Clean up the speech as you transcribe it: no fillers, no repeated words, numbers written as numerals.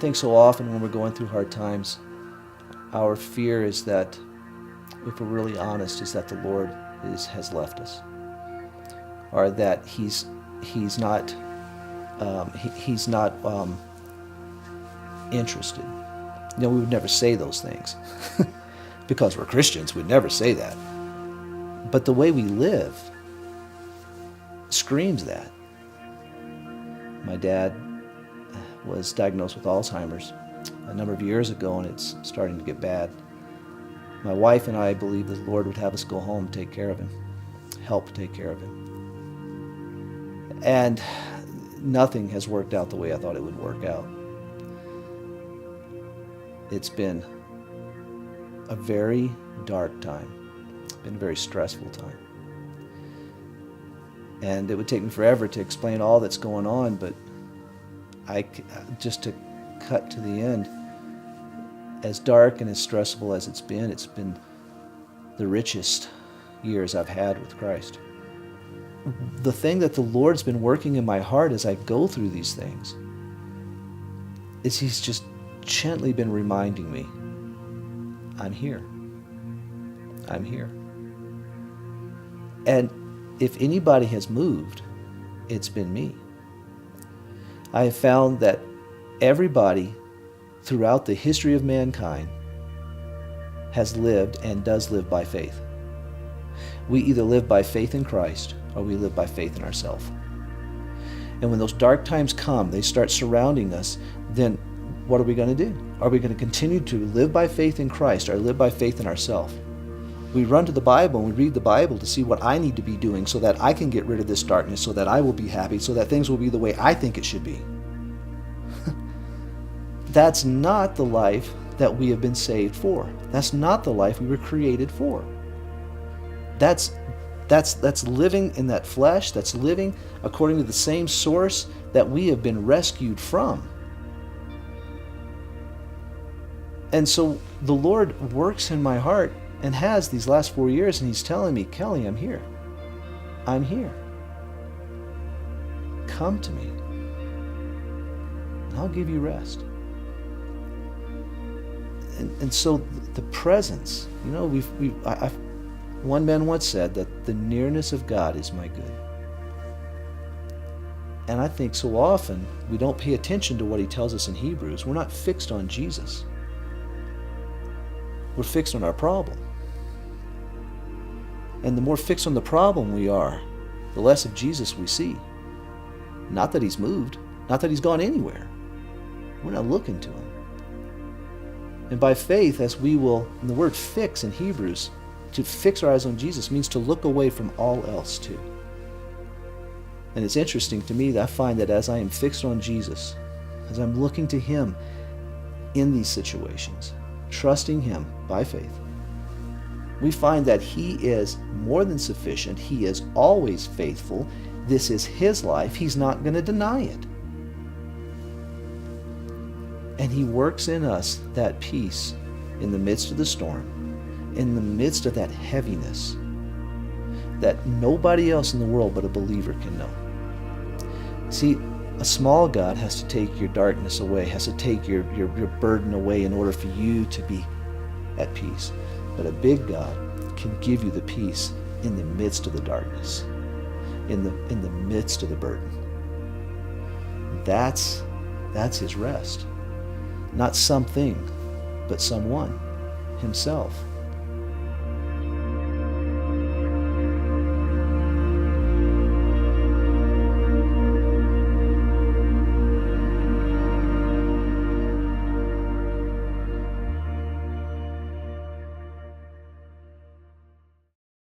think so often when we're going through hard times, our fear is that, if we're really honest, is that the Lord has left us, or that He's not interested. We would never say those things because we're Christians. We'd never say that. But the way we live screams that. My dad was diagnosed with Alzheimer's a number of years ago, and it's starting to get bad. My wife and I believe the Lord would have us go home and take care of him, help take care of him. And nothing has worked out the way I thought it would work out. It's been a very dark time. It's been a very stressful time. And it would take me forever to explain all that's going on, but just to cut to the end, as dark and as stressful as it's been the richest years I've had with Christ. The thing that the Lord's been working in my heart as I go through these things is He's just gently been reminding me, I'm here. I'm here. And if anybody has moved, it's been me. I have found that everybody throughout the history of mankind has lived and does live by faith. We either live by faith in Christ or we live by faith in ourselves. And when those dark times come, they start surrounding us, then what are we going to do? Are we going to continue to live by faith in Christ or live by faith in ourselves? We run to the Bible and we read the Bible to see what I need to be doing so that I can get rid of this darkness, so that I will be happy, so that things will be the way I think it should be. That's not the life that we have been saved for. That's not the life we were created for. That's living in that flesh. That's living according to the same source that we have been rescued from. And so the Lord works in my heart and has these last 4 years, and He's telling me, Kelly, I'm here. I'm here. Come to me, and I'll give you rest. And so the presence, one man once said that the nearness of God is my good. And I think so often we don't pay attention to what he tells us in Hebrews. We're not fixed on Jesus. We're fixed on our problem. And the more fixed on the problem we are, the less of Jesus we see. Not that He's moved, not that He's gone anywhere. We're not looking to Him. And by faith, as we will, and the word fix in Hebrews, to fix our eyes on Jesus means to look away from all else too. And it's interesting to me that I find that as I am fixed on Jesus, as I'm looking to Him in these situations, trusting Him by faith, we find that He is more than sufficient. He is always faithful. This is His life. He's not going to deny it. And He works in us that peace in the midst of the storm, in the midst of that heaviness that nobody else in the world but a believer can know. See, a small God has to take your darkness away, has to take your burden away in order for you to be at peace. But a big God can give you the peace in the midst of the darkness, in the midst of the burden. That's His rest. Not something, but someone, Himself.